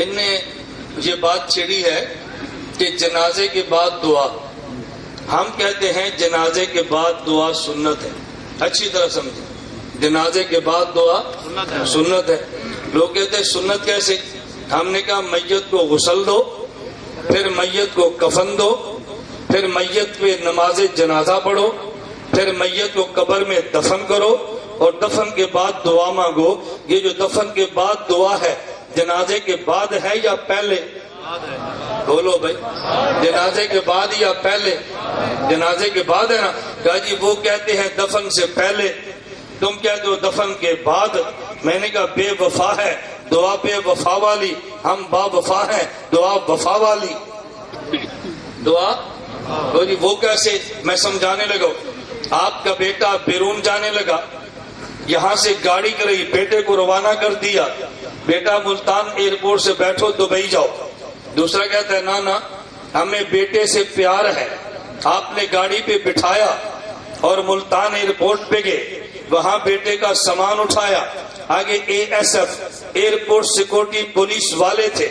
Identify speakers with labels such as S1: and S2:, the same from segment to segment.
S1: ان نے یہ بات چھیڑی ہے کہ جنازے کے بعد دعا. ہم کہتے ہیں جنازے کے بعد دعا سنت ہے. اچھی طرح سمجھیں, جنازے کے بعد دعا سنت ہے. لوگ کہتے ہیں سنت کیسے؟ ہم نے کہا میت کو غسل دو, پھر میت کو کفن دو, پھر میت پہ نماز جنازہ پڑھو, پھر میت کو قبر میں دفن کرو, اور دفن کے بعد دعا مانگو. یہ جو دفن کے بعد دعا ہے جنازے کے بعد ہے یا پہلے؟ بولو بھائی, جنازے کے بعد یا پہلے؟ جنازے کے بعد ہے نا. کہا جی وہ کہتے ہیں دفن سے پہلے, تم کہتے ہو دفن کے بعد. میں نے کہا بے وفا ہے دعا بے وفا والی, ہم با وفا ہیں دعا وفا والی. دعا جی وہ کیسے؟ میں سمجھانے لگا. آپ کا بیٹا بیرون جانے لگا, یہاں سے گاڑی کری, بیٹے کو روانہ کر دیا, بیٹا ملتان ایئرپورٹ سے بیٹھو دبئی جاؤ. دوسرا کہتا ہے نا ہمیں بیٹے سے پیار ہے. آپ نے گاڑی پہ بٹھایا اور ملتان ایئرپورٹ پہ گئے, وہاں بیٹے کا سامان اٹھایا. آگے ASF ایئرپورٹ سیکورٹی پولیس والے تھے,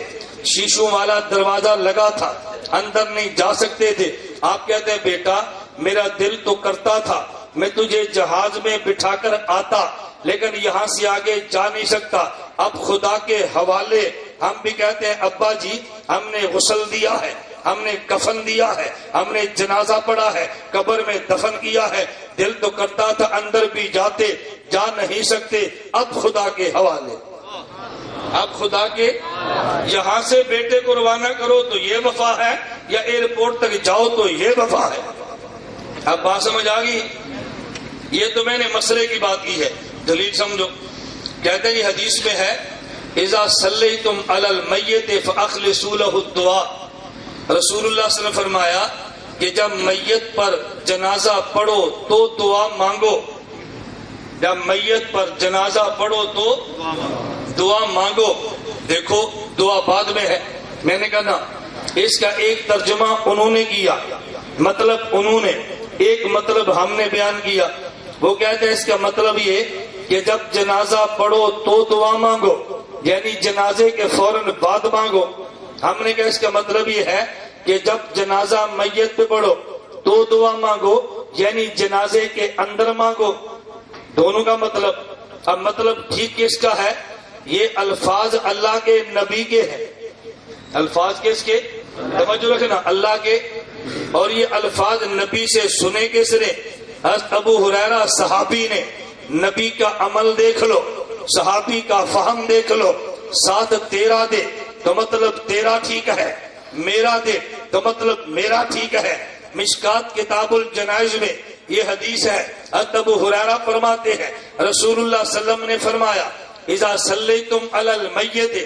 S1: شیشوں والا دروازہ لگا تھا, اندر نہیں جا سکتے تھے. آپ کہتے ہیں بیٹا میرا دل تو کرتا تھا میں تجھے جہاز میں بٹھا کر آتا, لیکن یہاں سے آگے جا نہیں سکتا, اب خدا کے حوالے. ہم بھی کہتے ہیں ابا جی ہم نے غسل دیا ہے, ہم نے کفن دیا ہے, ہم نے جنازہ پڑھا ہے, قبر میں دفن کیا ہے, دل تو کرتا تھا اندر بھی جاتے, جا نہیں سکتے, اب خدا کے حوالے. اب خدا کے یہاں سے بیٹے کو روانہ کرو تو یہ وفا ہے, یا ایئرپورٹ تک جاؤ تو یہ وفا ہے؟ اب بات سمجھ آ گئی؟ یہ تو میں نے مسئلے کی بات کی ہے, دلیل سمجھو. کہتے ہیں یہ حدیث میں ہے اذا صلیتم علی المیت فاخلصوا له الدعاء. رسول اللہ صلی اللہ علیہ وسلم فرمایا کہ جب میت پر جنازہ پڑھو تو دعا مانگو. جب میت پر جنازہ پڑھو تو دعا مانگو. دیکھو دعا بعد میں ہے. میں نے کہا نا اس کا ایک ترجمہ انہوں نے کیا, مطلب انہوں نے, ایک مطلب ہم نے بیان کیا. وہ کہتے ہیں اس کا مطلب یہ کہ جب جنازہ پڑھو تو دعا مانگو, یعنی جنازے کے فوراً بعد مانگو. ہم نے کہا اس کا مطلب یہ ہے کہ جب جنازہ میت پہ پڑھو تو دعا مانگو, یعنی جنازے کے اندر مانگو. دونوں کا مطلب. اب مطلب ٹھیک کس کا ہے؟ یہ الفاظ اللہ کے نبی کے ہیں. الفاظ کس کے؟ توجہ رکھنا, اللہ کے. اور یہ الفاظ نبی سے سنے کس نے؟ ابو ہریرہ صحابی نے. نبی کا عمل دیکھ لو, صحابی کا فہم دیکھ لو. ساتھ تیرا دے تو مطلب تیرا ٹھیک ہے, میرا دے تو مطلب میرا ٹھیک ہے. مشکات کتاب الجنائز میں یہ حدیث ہے. ابو ہریرہ فرماتے ہیں رسول اللہ صلی اللہ علیہ وسلم نے فرمایا اذا صلیتم علی المیت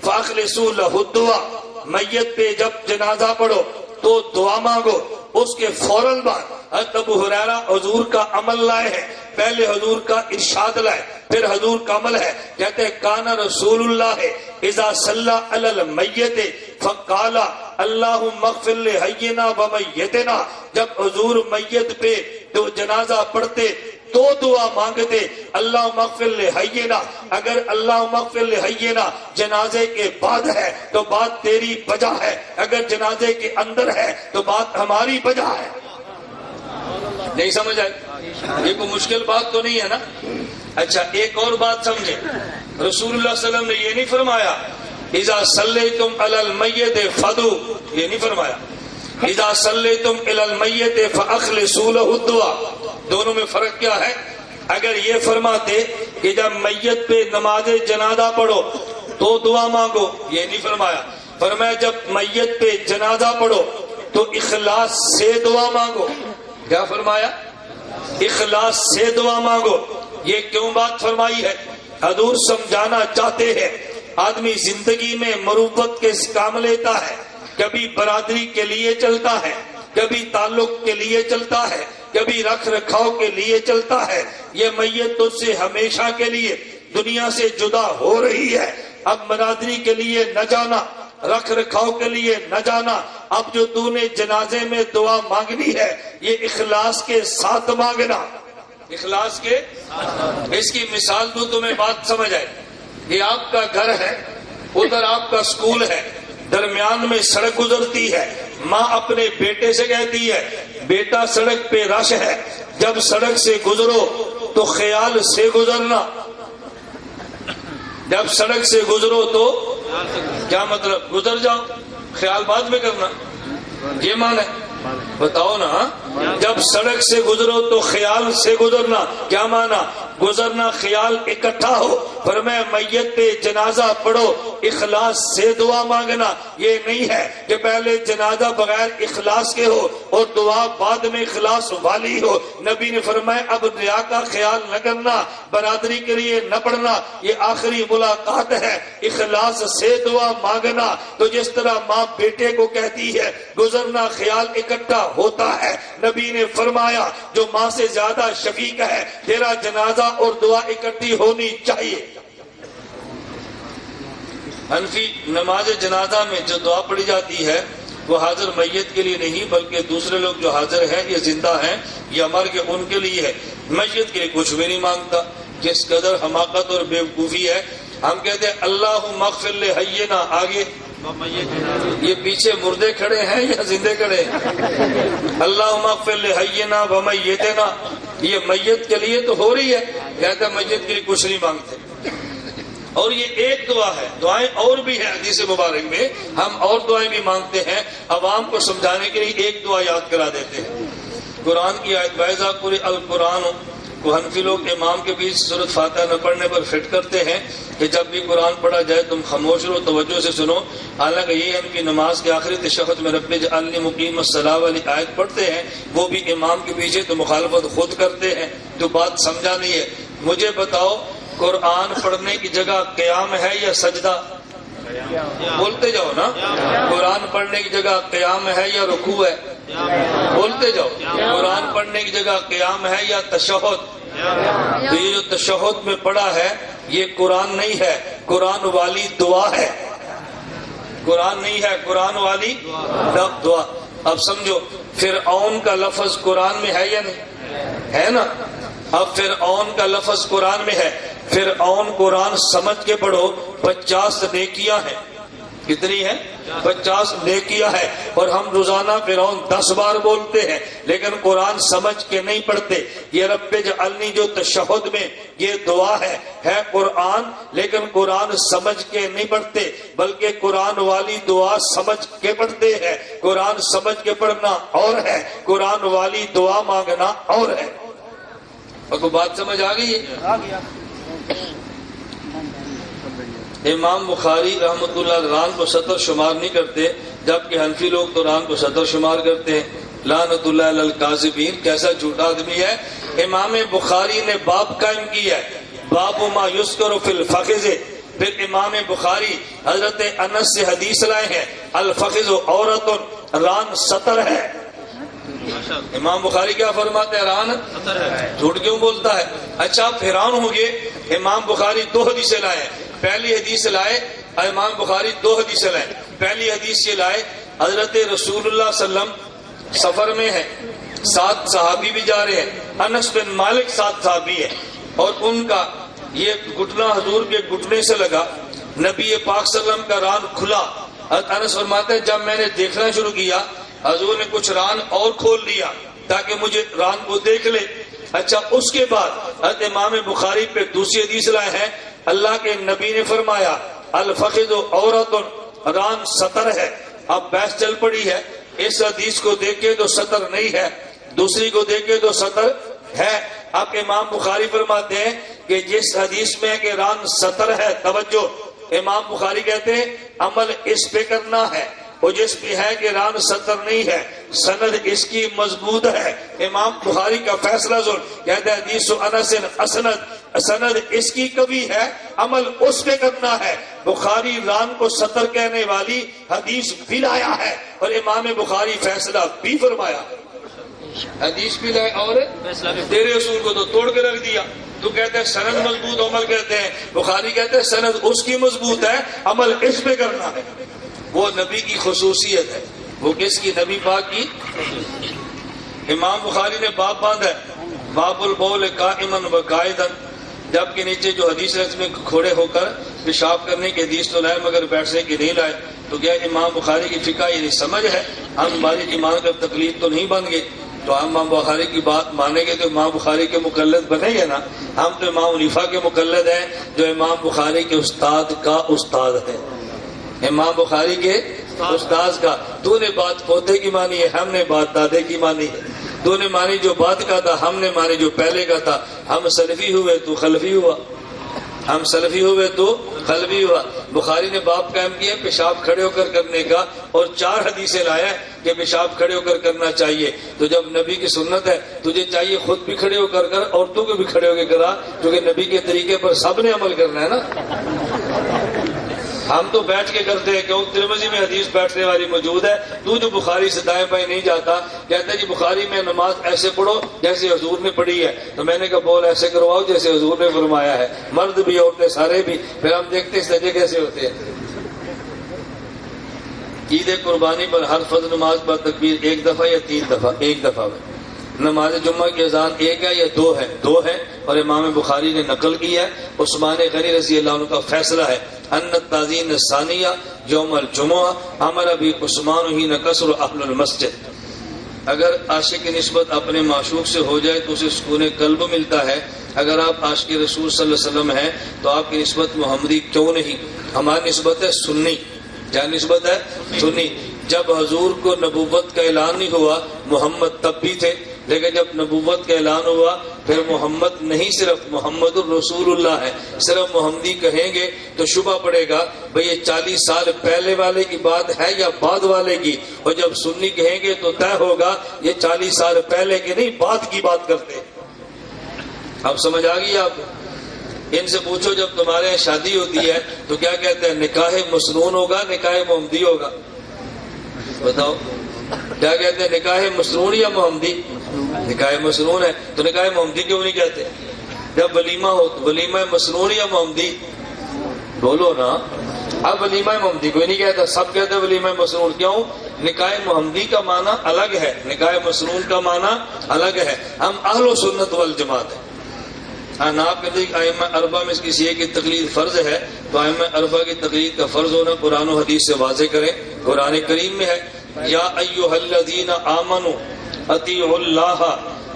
S1: فاخلصوا له الدعاء. میت پہ جب جنازہ پڑھو تو دعا مانگو. اس کے فوراً بعد ابو ہریرہ حضور کا عمل لائے ہیں. پہلے حضور کا ارشاد لائے, پھر حضور کا عمل ہے. کہتے ہیں کان رسول اللہ اذا صلی علی المیت فقال اللہم اغفر لحینا ومیتنا. جب حضور میت پہ تو جنازہ پڑھتے تو دعا مانگتے اللہم اغفر لحینا. اگر اللہم اغفر لحینا جنازے کے بعد ہے تو بات تیری وجہ ہے, اگر جنازے کے اندر ہے تو بات ہماری وجہ ہے. نہیں سمجھ آئی؟ یہ کوئی مشکل بات تو نہیں ہے نا. اچھا ایک اور بات سمجھے, رسول اللہ صلی اللہ علیہ وسلم نے یہ نہیں فرمایا اذا صلیتم علی المیت فدعوا, یہ نہیں فرمایا اذا صلیتم علی المیت فاخلصوا له الدعاء. دونوں میں فرق کیا ہے؟ اگر یہ فرماتے کہ جب میت پہ نماز جنازہ پڑھو تو دعا مانگو, یہ نہیں فرمایا. فرمایا جب میت پہ جنازہ پڑھو تو اخلاص سے دعا مانگو. کیا فرمایا؟ اخلاص سے دعا مانگو. یہ کیوں بات فرمائی ہے؟ حضور سمجھانا چاہتے ہیں آدمی زندگی میں مروت کے کام لیتا ہے, کبھی برادری کے لیے چلتا ہے, کبھی تعلق کے لیے چلتا ہے, کبھی رکھ رکھاؤ کے لیے چلتا ہے. یہ میت تو سے ہمیشہ کے لیے دنیا سے جدا ہو رہی ہے. اب برادری کے لیے نہ جانا, رکھ رکھاؤ کے لیے نہ جانا. اب جو تو نے جنازے میں دعا مانگنی ہے یہ اخلاص کے ساتھ مانگنا. اخلاص کے, اس کی مثال دوں تمہیں بات سمجھ آئے. یہ آپ کا گھر ہے, ادھر آپ کا سکول ہے، درمیان میں سڑک گزرتی ہے، ماں اپنے بیٹے سے کہتی ہے بیٹا سڑک پہ رش ہے، جب سڑک سے گزرو تو خیال سے گزرنا، جب سڑک سے گزرو تو کیا مطلب؟ گزر جاؤ، خیال بعد میں کرنا، یہ معنی ہے؟ بتاؤ نا، جب سڑک سے گزرو تو خیال سے گزرنا، کیا معنی؟ گزرنا خیال اکٹھا ہو۔ فرمایا میت پہ جنازہ پڑھو اخلاص سے دعا مانگنا، یہ نہیں ہے کہ پہلے جنازہ بغیر اخلاص کے ہو اور دعا بعد میں اخلاص والی ہو۔ نبی نے فرمایا اب ریا کا خیال نہ کرنا، برادری کے لیے نہ پڑھنا، یہ آخری ملاقات ہے، اخلاص سے دعا مانگنا۔ تو جس طرح ماں بیٹے کو کہتی ہے گزرنا خیال اکٹھا ہوتا ہے، نبی نے فرمایا جو ماں سے زیادہ شفیق ہے تیرا جنازہ اور دعا اکٹھی ہونی چاہیے۔ حنفی نماز جنازہ میں جو دعا پڑھی جاتی ہے وہ حاضر میت کے لیے نہیں بلکہ دوسرے لوگ جو حاضر ہیں یا زندہ ہیں یا مر کے ان کے لیے ہے، میت کے لیے کچھ بھی نہیں مانگتا۔ کس قدر حماقت اور بیوقوفی ہے۔ ہم کہتے ہیں اللہم اغفر لحینا، آگے یہ پیچھے مردے کھڑے ہیں یا زندے کھڑے ہیں؟ اللہم اغفر لحینا ومیتنا، یہ میت کے لیے تو ہو رہی ہے، کہتا ہے میت کے لیے کچھ نہیں مانگتے۔ اور یہ ایک دعا ہے، دعائیں اور بھی ہیں حدیث مبارک میں، ہم اور دعائیں بھی مانگتے ہیں۔ عوام کو سمجھانے کے لیے ایک دعا یاد کرا دیتے ہیں، قرآن کی آیت وَإِذَا قُرِئَ الْقُرْآنُ کو حنفی لوگ امام کے بیچ سورۃ فاتحہ نہ پڑھنے پر فٹ کرتے ہیں کہ جب بھی قرآن پڑھا جائے تم خاموش رہو، توجہ سے سنو۔ حالانکہ یہ ان کی نماز کے آخری تشہد میں رب اجعلنی مقیم الصلاۃ والی آیت پڑھتے ہیں، وہ بھی امام کے پیچھے تو مخالفت خود کرتے ہیں، تو بات سمجھا نہیں ہے۔ مجھے بتاؤ قرآن پڑھنے کی جگہ قیام ہے یا سجدہ؟ بولتے جاؤ نا، قرآن پڑھنے کی جگہ قیام ہے یا رکوع ہے؟ بولتے جاؤ۔ قرآن پڑھنے کی جگہ قیام ہے یا تشہد؟ تو یہ جو تشہد میں پڑھا ہے یہ قرآن نہیں ہے، قرآن والی دعا ہے، قرآن نہیں ہے، قرآن والی دعا۔ اب سمجھو فرعون کا لفظ قرآن میں ہے یا نہیں ہے نا؟ اب فرعون کا لفظ قرآن میں ہے، فرعون قرآن سمجھ کے پڑھو 50 نیکیاں ہیں، کتنی ہیں؟ 50 نیکیاں ہیں، اور ہم روزانہ فرعون 10 بار بولتے ہیں لیکن قرآن سمجھ کے نہیں پڑھتے۔ یہ رب اجعلنی جو تشہد میں یہ دعا ہے قرآن، لیکن قرآن سمجھ کے نہیں پڑھتے بلکہ قرآن والی دعا سمجھ کے پڑھتے ہیں۔ قرآن سمجھ کے پڑھنا اور ہے، قرآن والی دعا مانگنا اور ہے۔ اور کو بات سمجھ آ گئی ہے؟ امام بخاری رحمۃ اللہ ران کو سطر شمار نہیں کرتے جبکہ حنفی لوگ تو ران کو سطر شمار کرتے ہیں۔ لعنت اللہ علی الکاذبین، کیسا جھوٹا آدمی ہے۔ امام بخاری نے باب قائم کیا ہے، باب ما یذکر فی الفخذ۔ پھر امام بخاری حضرت انس سے حدیث لائے ہیں الفخذ عورت، ران سطر ہے۔ امام بخاری کیا فرماتے ہیں؟ ران سطر ہے۔ جھوٹ کیوں بولتا ہے؟ اچھا آپ حیران ہو گئے، امام بخاری 2 حدیثیں لائے ہیں۔ پہلی حدیث لائے، امام بخاری 2 حدیثیں لائے۔ پہلی حدیث یہ لائے حضرت رسول اللہ صلی اللہ علیہ وسلم سفر میں ہے، 7 صحابی بھی جا رہے ہیں، انس بن مالک 7 صحابی ہیں، اور ان کا یہ گھٹنا حضور کے گھٹنے سے لگا، نبی پاک صلی اللہ علیہ وسلم کا ران کھلا۔ انس فرماتے ہیں جب میں نے دیکھنا شروع کیا حضور نے کچھ ران اور کھول لیا تاکہ مجھے ران کو دیکھ لے۔ اچھا اس کے بعد حضرت امام بخاری پہ دوسری حدیث لائے ہیں، اللہ کے نبی نے فرمایا الفخذ عورت، ران سطر ہے۔ اب بحث چل پڑی ہے، اس حدیث کو دیکھے تو سطر نہیں ہے، دوسری کو دیکھے تو سطر ہے۔ اب امام بخاری فرماتے ہیں کہ جس حدیث میں کہ ران سطر ہے، توجہ، امام بخاری کہتے ہیں عمل اس پہ کرنا ہے، اور جس پہ ہے کہ ران سطر نہیں ہے سند اس کی مضبوط ہے۔ امام بخاری کا فیصلہ کہتے ہیں حدیث انس اسند، سند اس کی کبھی ہے، عمل اس پہ کرنا ہے۔ بخاری ران کو سطر کہنے والی حدیث بھی لایا ہے اور امام بخاری فیصلہ بھی فرمایا، حدیث بھی لائے اور تیرے اصول کو تو توڑ کے رکھ دیا۔ تو کہتے ہیں سند مضبوط، عمل کہتے ہیں، بخاری کہتے ہیں سند اس کی مضبوط ہے، عمل اس پہ کرنا ہے۔ وہ نبی کی خصوصیت ہے، وہ کس کی؟ نبی پاک کی۔ امام بخاری نے باب باندھا ہے، باب البول قائما و قائدا، جب کے نیچے جو حدیث میں کھڑے ہو کر پیشاب کرنے کی حدیث تو لائے مگر بیٹھنے کی نہیں لائے، تو کیا امام بخاری کی فقہ یہ سمجھ ہے؟ ہم ہماری ایمان کا تقلید تو نہیں بن گئے، تو ہم امام بخاری کی بات مانیں گے تو امام بخاری کے مقلد بنیں گے نا؟ ہم تو امام حنیفہ کے مقلد ہیں جو امام بخاری کے استاد کا استاد ہے، امام بخاری کے استاد کا۔ تو نے بات پوتے کی مانی ہے، ہم نے بات دادے کی مانی ہے۔ تو نے مانی جو بات کا تھا، ہم نے مانی جو پہلے کا تھا۔ ہم سلفی ہوئے تو خلفی ہوا، ہم سلفی ہوئے تو خلفی ہوا۔ بخاری نے باب قائم کیا پیشاب کھڑے ہو کر کرنے کا، اور 4 حدیثیں لایا کہ پیشاب کھڑے ہو کر کرنا چاہیے۔ تو جب نبی کی سنت ہے تجھے چاہیے خود بھی کھڑے ہو کر عورتوں کو بھی کھڑے ہو کے کرا، کیونکہ نبی کے طریقے پر سب نے عمل کرنا ہے نا۔ ہم تو بیٹھ کے کرتے ہیں، کیوں؟ ترمذی میں حدیث بیٹھنے والی موجود ہے۔ تو جو بخاری سے دائیں بائیں نہیں جاتا، کہتا ہے جی بخاری میں نماز ایسے پڑھو جیسے حضور نے پڑھی ہے، تو میں نے کہا بول ایسے کرواؤ جیسے حضور نے فرمایا ہے، مرد بھی عورتیں سارے بھی۔ پھر ہم دیکھتے ہیں سجدے کیسے ہوتے ہیں۔ عید قربانی پر ہر فرض نماز پر تکبیر 1 دفعہ یا 3 دفعہ؟ 1 دفعہ میں۔ نماز جمعہ کی اذان 1 ہے یا 2 ہے؟ 2 ہے، اور امام بخاری نے نقل کی ہے، عثمان غنی رضی اللہ عنہ کا فیصلہ ہے، ان التعظیم الثانیہ یوم الجمعہ امر بھی عثمان ہی نکسر اہل المسجد۔ اگر عاشق کی نسبت اپنے معشوق سے ہو جائے تو اسے سکون قلب ملتا ہے۔ اگر آپ عاشق رسول صلی اللہ علیہ وسلم ہیں تو آپ کی نسبت محمدی کیوں نہیں؟ ہماری نسبت ہے سنی۔ کیا نسبت ہے؟ سنی۔ جب حضور کو نبوت کا اعلان نہیں ہوا، محمد تب بھی تھے، لیکن جب نبوت کا اعلان ہوا پھر محمد نہیں، صرف محمد الرسول اللہ ہے۔ صرف محمدی کہیں گے تو شبہ پڑے گا بھئی یہ 40 سال پہلے والے کی بات ہے یا بعد والے کی، اور جب سنی کہیں گے تو طے ہوگا یہ 40 سال پہلے کے نہیں بعد کی بات کرتے۔ اب سمجھ آ گئی آپ؟ ان سے پوچھو جب تمہارے یہاں شادی ہوتی ہے تو کیا کہتے ہیں؟ نکاح مسنون ہوگا نکاح محمدی ہوگا؟ بتاؤ کیا کہتے ہیں؟ نکاح مسنون یا محمدی؟ نکاح مسنون ہے، تو نکاح محمدی کیوں نہیں کہتے؟ جب ولیمہ ہو تو ولیمہ مسنون یا محمدی؟ بولو نا۔ اب ولیمہ محمدی کوئی نہیں کہتا، سب کہتے ہیں ولیمہ مسنون۔ کیوں؟ نکاح محمدی کا معنی الگ ہے، نکاح مسنون کا معنی الگ ہے۔ ہم اہل و سنت والجماعت ہیں۔ آپ کے نزدیک ائمہ اربعہ میں کسی ایک کی تقلید فرض ہے، تو ائمہ اربعہ کی تقلید کا فرض ہونا قرآن و حدیث سے واضح کریں۔ قرآن کریم میں ہے یا ایھا الذین آمنوا اطیعوا اللہ،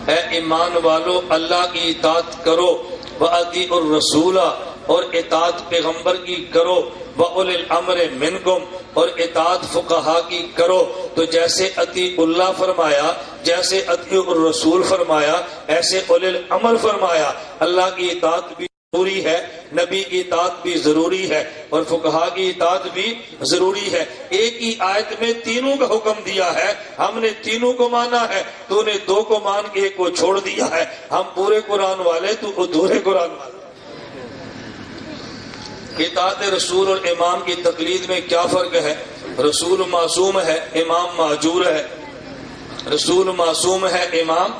S1: اے ایمان والو اللہ کی اطاعت کرو، واطیعوا الرسول، اور اطاعت پیغمبر کی کرو، وَأُولِي الْأَمْرِ مِنْكُمْ، اور اطاعت فقہا کی کرو۔ تو جیسے اطیعوا اللہ فرمایا، جیسے اطیعوا الرسول فرمایا، ایسے اولی الامر فرمایا۔ اللہ کی اطاعت بھی ضروری ہے، نبی کی اطاعت بھی ضروری ہے، اور فقہا کی اطاعت بھی ضروری ہے۔ ایک ہی آیت میں تینوں کا حکم دیا ہے، ہم نے تینوں کو مانا ہے، تو نے 2 کو مان کے 1 کو چھوڑ دیا ہے۔ ہم پورے قرآن والے، تو ادھورے قرآن والے۔ اطاعت رسول اور امام کی تقلید میں کیا فرق ہے؟ رسول معصوم ہے، امام معجور ہے۔ رسول معصوم ہے، امام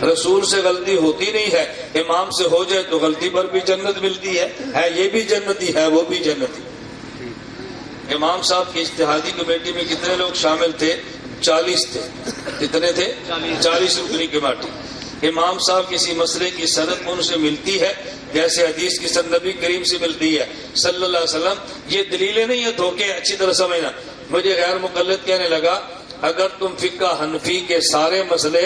S1: رسول سے غلطی ہوتی نہیں ہے، امام سے ہو جائے تو غلطی پر بھی جنت ملتی ہے یہ بھی جنتی ہے، وہ بھی جنتی۔ امام صاحب کی اجتہادی کمیٹی میں کتنے لوگ شامل تھے؟ 40 تھے۔ کتنے تھے؟ 40 رکنی کمیٹی۔ امام صاحب کسی مسئلے کی سند ان سے ملتی ہے جیسے حدیث کی سند نبی کریم سے ملتی ہے صلی اللہ علیہ وسلم۔ یہ دلیلیں نہیں، یہ دھوکے، اچھی طرح سمجھنا۔ مجھے غیر مقلد کہنے لگا اگر تم فقہ حنفی کے سارے مسئلے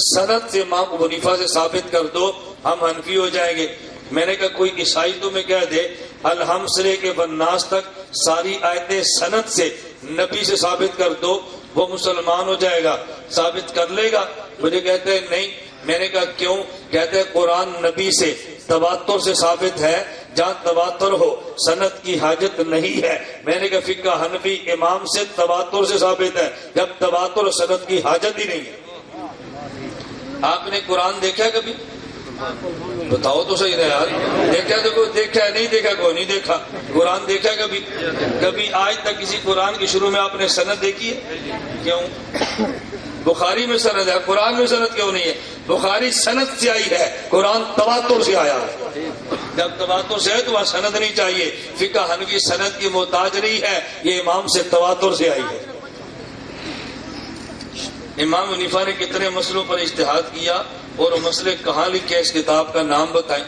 S1: سند سے امام ابو حنیفہ سے ثابت کر دو ہم حنفی ہو جائیں گے۔ میں نے کہا کوئی عیسائی تمہیں کہہ دے الحم سے لے کے والناس تک ساری آیتیں سند سے نبی سے ثابت کر دو، وہ مسلمان ہو جائے گا، ثابت کر لے گا؟ مجھے کہتے ہیں نہیں۔ میں نے کہا کیوں؟ کہتے ہیں قرآن نبی سے تواتر سے ثابت ہے، جہاں تواتر ہو سند کی حاجت نہیں ہے۔ میں نے کہا فقہ حنفی امام سے تواتر سے ثابت ہے، جب تواتر سند کی حاجت ہی نہیں ہے۔ آپ نے قرآن دیکھا کبھی؟ بتاؤ تو صحیح ہے یار، دیکھا تو کوئی دیکھا ہے، نہیں دیکھا کوئی نہیں دیکھا۔ قرآن دیکھا کبھی؟ کبھی آج تک کسی قرآن کے شروع میں آپ نے سند دیکھی ہے؟ کیوں؟ بخاری میں سند ہے، قرآن میں سند کیوں نہیں ہے؟ بخاری سند سے آئی ہے، قرآن تواتر سے آیا ہے۔ جب تواتر سے ہے تو وہاں سند نہیں چاہیے۔ فقہ حنفی سند کی محتاج نہیں ہے، یہ امام سے تواتر سے آئی ہے۔ امام حنیفہ نے کتنے مسئلوں پر اجتہاد کیا؟ اور مسئلے کہاں لکھے اس کتاب کا نام بتائیں۔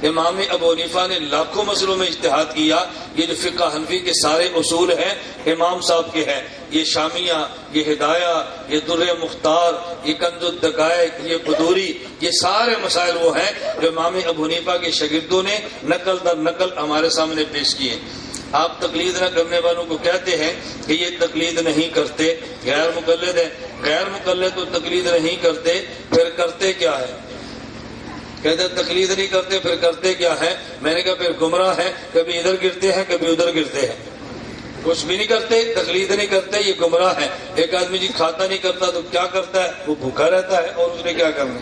S1: امام ابو حنیفہ نے لاکھوں مسئلوں میں اجتہاد کیا۔ یہ جو فقہ حنفی کے سارے اصول ہیں امام صاحب کے ہیں، یہ شامیہ، یہ ہدایہ، یہ در مختار، یہ کنز الدقائق، یہ قدوری، یہ سارے مسائل وہ ہیں جو امام ابو حنیفہ کے شاگردوں نے نقل در نقل ہمارے سامنے پیش کیے۔ آپ تقلید نہ کرنے والوں کو کہتے ہیں کہ یہ تقلید نہیں کرتے، غیر مقلد ہیں۔ غیر مقلد تو تقلید نہیں کرتے، پھر کرتے کیا ہے؟ کہتے تقلید نہیں کرتے پھر کرتے کیا ہے؟ میں نے کہا پھر گمراہ ہیں، کبھی ادھر گرتے ہیں کبھی ادھر گرتے ہیں، کچھ بھی نہیں کرتے، تقلید نہیں کرتے، یہ گمراہ ہے۔ ایک آدمی جی کھاتا نہیں کرتا تو کیا کرتا ہے؟ وہ بھوکا رہتا ہے، اور اس نے کیا کرنا؟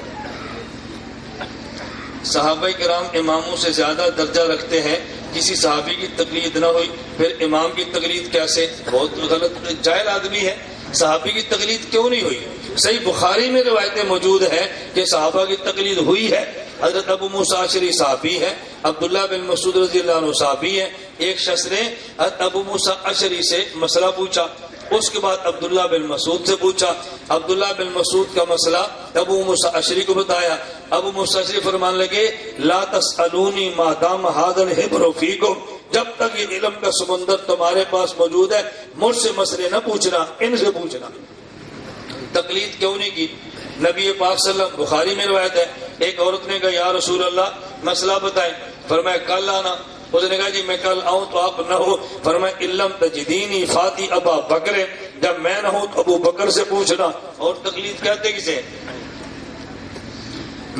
S1: صحابہ کرام اماموں سے زیادہ درجہ رکھتے ہیں، کسی صحابی کی تقلید نہ ہوئی پھر امام کی تقلید کیسے؟ بہت غلط، جاہل آدمی ہے۔ صحابی کی تقلید کیوں نہیں ہوئی؟ صحیح بخاری میں روایتیں موجود ہیں کہ صحابہ کی تقلید ہوئی ہے۔ حضرت ابو موسیٰ اشعری صحابی ہے، عبداللہ بن مسعود رضی اللہ عنہ صحابی ہے۔ ایک شخص نے حضرت ابو موسیٰ اشعری سے مسئلہ پوچھا، اس کے بعد عبداللہ بن مسعود سے پوچھا، عبداللہ بن مسعود کا مسئلہ ابو موسیٰ اشعری کو بتایا۔ ابو موسیٰ اشعری فرمان لگے لا تسألونی ما دام ھذا الحبر فیکم، جب تک یہ علم کا سمندر تمہارے پاس موجود ہے مجھ سے مسئلے نہ پوچھنا، ان سے پوچھنا۔ تقلید کیوں نہیں کی؟ نبی پاک صلی اللہ علیہ وسلم، بخاری میں روایت ہے، ایک عورت نے کہا یا رسول اللہ مسئلہ بتائیں، فرمایا کل آنا۔ اس نے کہا جی میں کل آؤں تو آپ نہ ہو، فرمایا علم تجدینی فاتی ابا بکر، جب میں نہ ہوں تو ابو بکر سے پوچھنا۔ اور تقلید کہتے کسے؟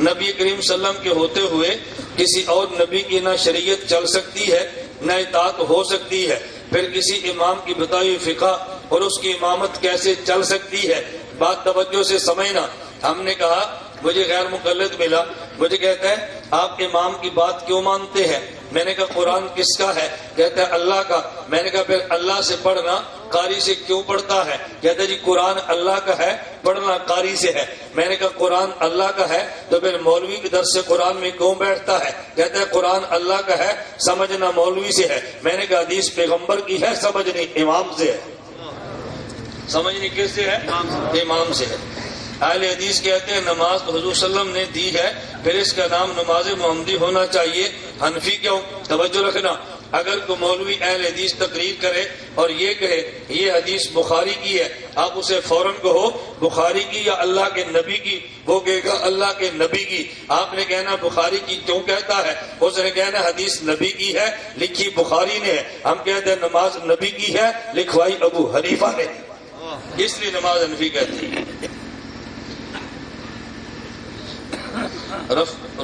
S1: نبی کریم صلی اللہ علیہ وسلم کے ہوتے ہوئے کسی اور نبی کی نہ شریعت چل سکتی ہے نہ اطاعت ہو سکتی ہے، پھر کسی امام کی بتائی ہوئی فقہ اور اس کی امامت کیسے چل سکتی ہے؟ بات توجہ سے سمجھنا۔ ہم نے کہا مجھے غیر مقلد ملا، مجھے کہتا ہے آپ امام کی بات کیوں مانتے ہیں؟ میں نے کہا قرآن کس کا ہے؟ کہتا ہے اللہ کا۔ میں نے کہا پھر اللہ سے پڑھنا قاری سے کیوں پڑھتا ہے؟ کہتا ہے جی قرآن اللہ کا ہے، پڑھنا قاری سے ہے۔ میں نے کہا قرآن اللہ کا ہے تو پھر مولوی کے درس سے قرآن میں کیوں بیٹھتا ہے؟ کہتا ہے قرآن اللہ کا ہے، سمجھنا مولوی سے ہے۔ میں نے کہا حدیث پیغمبر کی ہے، سمجھنی امام سے ہے۔ سمجھنی کس سے ہے؟ امام سے ہے۔ اہل حدیث کہتے ہیں نماز تو حضور صلی اللہ علیہ وسلم نے دی ہے، پھر اس کا نام نماز محمدی ہونا چاہیے۔ حنفی کیوں؟ توجہ رکھنا، اگر کوئی مولوی اہل حدیث تقریر کرے اور یہ کہے یہ حدیث بخاری کی ہے، آپ اسے فوراً کہو بخاری کی یا اللہ کے نبی کی؟ وہ کہے گا اللہ کے نبی کی۔ آپ نے کہنا بخاری کی کیوں کہتا ہے؟ اس نے کہنا حدیث نبی کی ہے، لکھی بخاری نے ہے۔ ہم کہتے ہیں نماز نبی کی ہے، لکھوائی ابو حنیفہ نے، اس لیے نماز حنفی کہتی ہے۔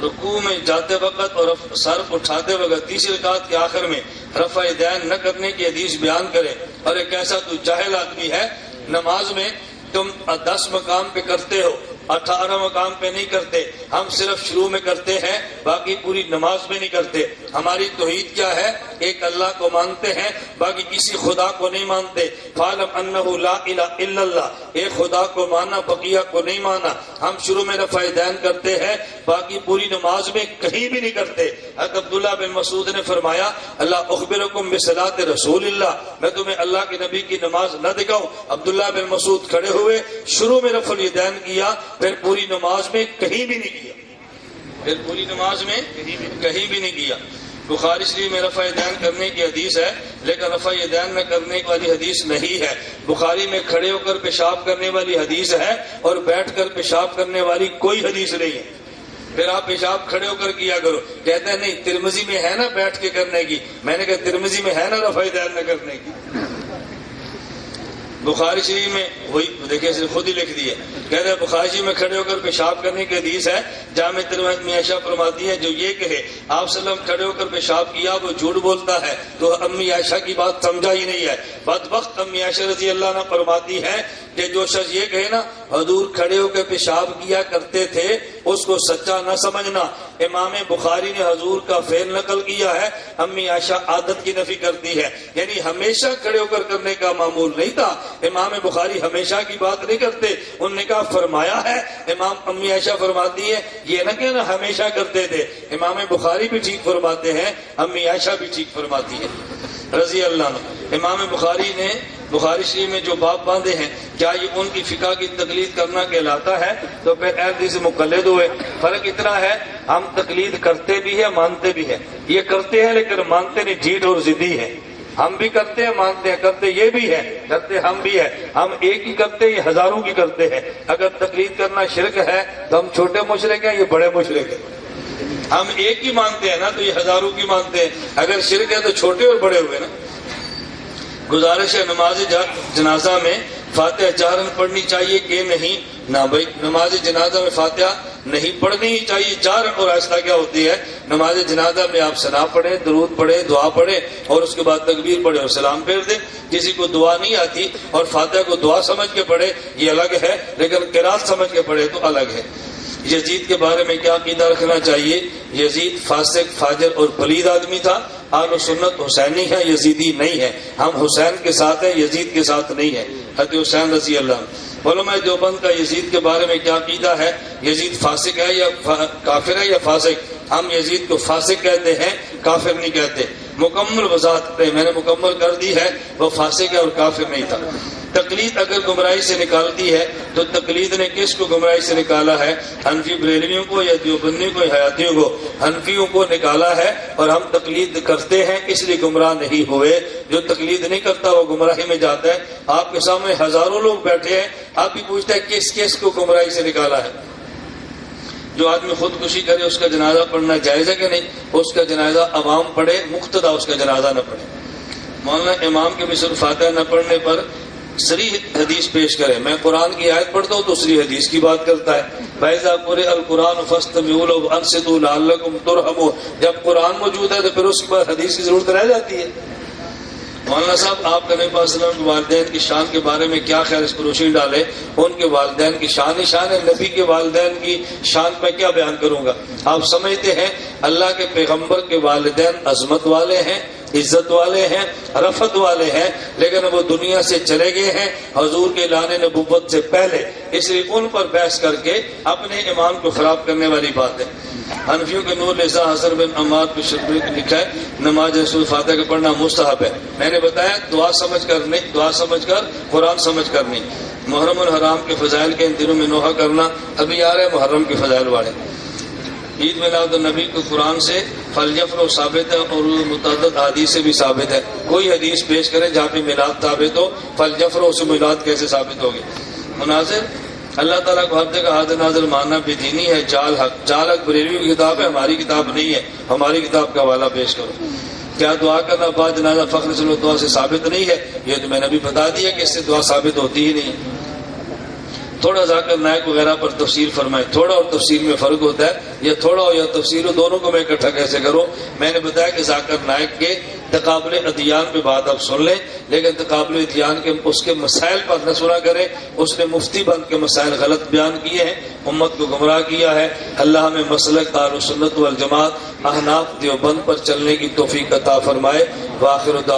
S1: رکوع میں جاتے وقت اور سر اٹھاتے وقت تیسری رکعت کے آخر میں رفع دین نہ کرنے کی حدیث بیان کرے۔ اور ایک ایسا تو جاہل آدمی ہے، نماز میں تم 10 مقام پہ کرتے ہو، 18 مقام پہ نہیں کرتے، ہم صرف شروع میں کرتے ہیں، باقی پوری نماز میں نہیں کرتے۔ ہماری توحید کیا ہے؟ ایک اللہ کو مانتے ہیں، باقی کسی خدا کو نہیں مانتے۔ فَاعْلَمْ أَنَّهُ لَا إِلَهَ إِلَّا اللَّهُ، ایک خدا کو مانا، بقیہ کو نہیں مانا۔ ہم شروع میں رفع دین کرتے ہیں، باقی پوری نماز میں کہیں بھی نہیں کرتے۔ حضرت عبداللہ بن مسعود نے فرمایا اللہ اخبرکم بصلاۃ رسول اللہ، میں تمہیں اللہ کے نبی کی نماز نہ دکھاؤں؟ عبداللہ بن مسعود کھڑے ہوئے، شروع میں رفع دین کیا، پھر پوری نماز میں کہیں بھی نہیں کیا، پھر پوری نماز میں کہیں بھی نہیں کیا۔ بخاری شریف میں رفع دین کرنے کی حدیث ہے، لیکن رفع دین نہ کرنے والی حدیث نہیں ہے۔ بخاری میں کھڑے ہو کر پیشاب کرنے والی حدیث ہے اور بیٹھ کر پیشاب کرنے والی کوئی حدیث نہیں ہے۔ پھر آپ پیشاب کھڑے ہو کر کیا کرو، کہتے ہیں نہیں ترمذی میں ہے نا بیٹھ کے کرنے کی۔ میں نے کہا ترمذی میں ہے نا رفع دین نہ کرنے کی؟ بخاری شریف میں وہی دیکھیں خود ہی لکھ دی ہے، کہتے ہیں بخاری شریف میں کھڑے ہو کر پیشاب کرنے کی حدیث ہے۔ جامع ترمذی میں عائشہ فرماتی ہے جو یہ کہے آپ صلی اللہ علیہ وسلم کھڑے ہو کر پیشاب کیا وہ جھوٹ بولتا ہے، تو امی عائشہ کی بات سمجھا ہی نہیں ہے۔ بدبخت امی عائشہ رضی اللہ عنہ فرماتی ہے کہ جو شخص یہ کہے نا حضور کھڑے ہو کے پیشاب کیا کرتے تھے اس کو سچا نہ سمجھنا۔ امام بخاری نے حضور کا فعل نقل کیا ہے، امی عائشہ عادت کی نفی کرتی ہے، یعنی ہمیشہ کھڑے ہو کر کرنے کا معمول نہیں تھا۔ امام بخاری ہمیشہ کی بات نہیں کرتے، انہوں نے کہا فرمایا ہے۔ امام امی عائشہ فرماتی ہے یہ نہ کہنا ہمیشہ کرتے تھے، امام بخاری بھی ٹھیک فرماتے ہیں، امی عائشہ بھی ٹھیک فرماتی ہے رضی اللہ عنہ۔ امام بخاری نے بخاری شریف میں جو باب باندھے ہیں کیا یہ ان کی فقہ کی تقلید کرنا کہلاتا ہے؟ تو پھر اہل حدیث سے مقلد ہوئے۔ فرق اتنا ہے ہم تقلید کرتے بھی ہیں مانتے بھی ہیں، یہ کرتے ہیں لیکن مانتے نہیں، ڈھیٹ اور ضدی ہے۔ ہم بھی کرتے ہیں مانتے ہیں، کرتے یہ بھی ہے، کرتے ہم بھی ہے۔ ہم ایک ہی کرتے ہیں، یہ ہزاروں کی کرتے ہیں۔ اگر تقلید کرنا شرک ہے تو ہم چھوٹے مشرک ہیں، یہ بڑے مشرک ہیں۔ ہم ایک ہی مانتے ہیں نا تو یہ ہزاروں کی مانتے ہیں۔ اگر شرک ہے تو چھوٹے اور بڑے ہوئے نا۔ گزارش ہے نماز جنازہ میں فاتحہ جہرن پڑھنی چاہیے کہ نہیں؟ نہ بھائی، نماز جنازہ میں فاتحہ نہیں پڑھنی ہی چاہیے۔ جہرن اور آہستہ کیا ہوتی ہے؟ نماز جنازہ میں آپ ثنا پڑھیں، درود پڑھیں، دعا پڑھیں اور اس کے بعد تکبیر پڑھیں اور سلام پھیر دیں۔ کسی کو دعا نہیں آتی اور فاتحہ کو دعا سمجھ کے پڑھے یہ الگ ہے، لیکن قرات سمجھ کے پڑھے تو الگ ہے۔ یزید کے بارے میں کیا عقیدہ رکھنا چاہیے؟ یزید فاسق، فاجر اور پلید آدمی تھا۔ اہل سنت حسینی ہے، یزیدی نہیں ہے۔ ہم حسین کے ساتھ ہیں، یزید کے ساتھ نہیں ہے۔ حضرت حسین رضی اللہ عنہ۔ علماء دیوبند کا یزید کے بارے میں کیا عقیدہ ہے؟ یزید فاسق ہے یا کافر ہے یا فاسق؟ ہم یزید کو فاسق کہتے ہیں، کافر نہیں کہتے۔ مکمل وضاحت میں نے مکمل کر دی ہے، وہ فاسق ہے اور کافر نہیں تھا۔ تقلید اگر گمراہی سے نکالتی ہے تو تقلید نے کس کو گمراہی سے نکالا ہے؟ حنفی بریلویوں کو یا دیوبندیوں کو یا حیاتیوں کو؟ حنفیوں کو نکالا ہے، اور ہم تقلید کرتے ہیں اس لیے گمراہ نہیں ہوئے۔ جو تقلید نہیں کرتا وہ گمراہی میں جاتا ہے۔ آپ کے سامنے ہزاروں لوگ بیٹھے ہیں، آپ بھی پوچھتے ہیں کس کس کو گمراہی سے نکالا ہے؟ جو آدمی خودکشی کرے اس کا جنازہ پڑھنا جائز ہے کہ نہیں؟ اس کا جنازہ عوام پڑھے، مقتدیٰ اس کا جنازہ نہ پڑھے۔ مولانا امام کے بھی صرف فاتحہ نہ پڑھنے پر صریح حدیث پیش کرے۔ میں قرآن کی آیت پڑھتا ہوں تو صریح حدیث کی بات کرتا ہے۔ فَإِذَا قُرِئَ الْقُرْآنُ فَاسْتَمِعُوا لَهُ وَأَنصِتُوا لَعَلَّكُمْ تُرْحَمُونَ۔ جب قرآن موجود ہے تو پھر اس کے بعد حدیث کی ضرورت رہ جاتی ہے۔ مولانا صاحب آپ کا نبی صلی اللہ علیہ وسلم کے والدین کی شان کے بارے میں کیا خیر، اس کو روشنی ڈالے۔ ان کے والدین کی شان ہی شان ہے، نبی کے والدین کی شان میں کیا بیان کروں گا؟ آپ سمجھتے ہیں اللہ کے پیغمبر کے والدین عظمت والے ہیں، عزت والے ہیں، رفعت والے ہیں، لیکن وہ دنیا سے چلے گئے ہیں حضور کے اعلان نبوت سے پہلے، اس لیے ان پر بحث کر کے اپنے ایمان کو خراب کرنے والی بات ہے۔ حنفیوں کے نور لسا حسن بن عمار کو لکھا ہے نماز رسول فاتحہ کا پڑھنا مستحب ہے۔ میں نے بتایا دعا سمجھ کر نہیں، دعا سمجھ کر، قرآن سمجھ کر نہیں۔ محرم الحرام کے فضائل کے ان دنوں میں نوحہ کرنا، ابھی آ رہے ہیں محرم کے فضائل والے۔ عید میلاد النبی کو قرآن سے فلجفر ثابت ہے اور متعدد حدیث سے بھی ثابت ہے۔ کوئی حدیث پیش کرے جہاں پہ میلاد ثابت ہو، فلجفر سے میلاد کیسے ثابت ہوگی؟ مناظر اللہ تعالیٰ کو ہر جگہ حاضر ناظر ماننا بھی دینی ہے۔ جال حق بریلوی کی کتاب ہے، ہماری کتاب نہیں ہے۔ ہماری کتاب کا حوالہ پیش کرو۔ کیا دعا کرنا بعد جنازہ فخر سے دعا سے ثابت نہیں ہے؟ یہ تو میں نے بھی بتا دیا کہ اس سے دعا ثابت ہوتی ہی نہیں ہے۔ تھوڑا ذاکر نائک وغیرہ پر تفسیر فرمائے۔ تھوڑا اور تفسیر میں فرق ہوتا ہے، یا تھوڑا ہو یا تفسیر ہو، دونوں کو میں اکٹھا کیسے کروں؟ میں نے بتایا کہ ذاکر نائک کے تقابل ادیان پہ بات آپ سن لیں، لیکن تقابل ادیان کے اس کے مسائل پر نہ سنا کریں۔ اس نے مفتی بند کے مسائل غلط بیان کیے ہیں، امت کو گمراہ کیا ہے۔ اللہ ہمیں مسلک اہل سنت والجماعت احناف دیوبند پر چلنے کی توفیق عطا فرمائے۔ وآخر دعوانا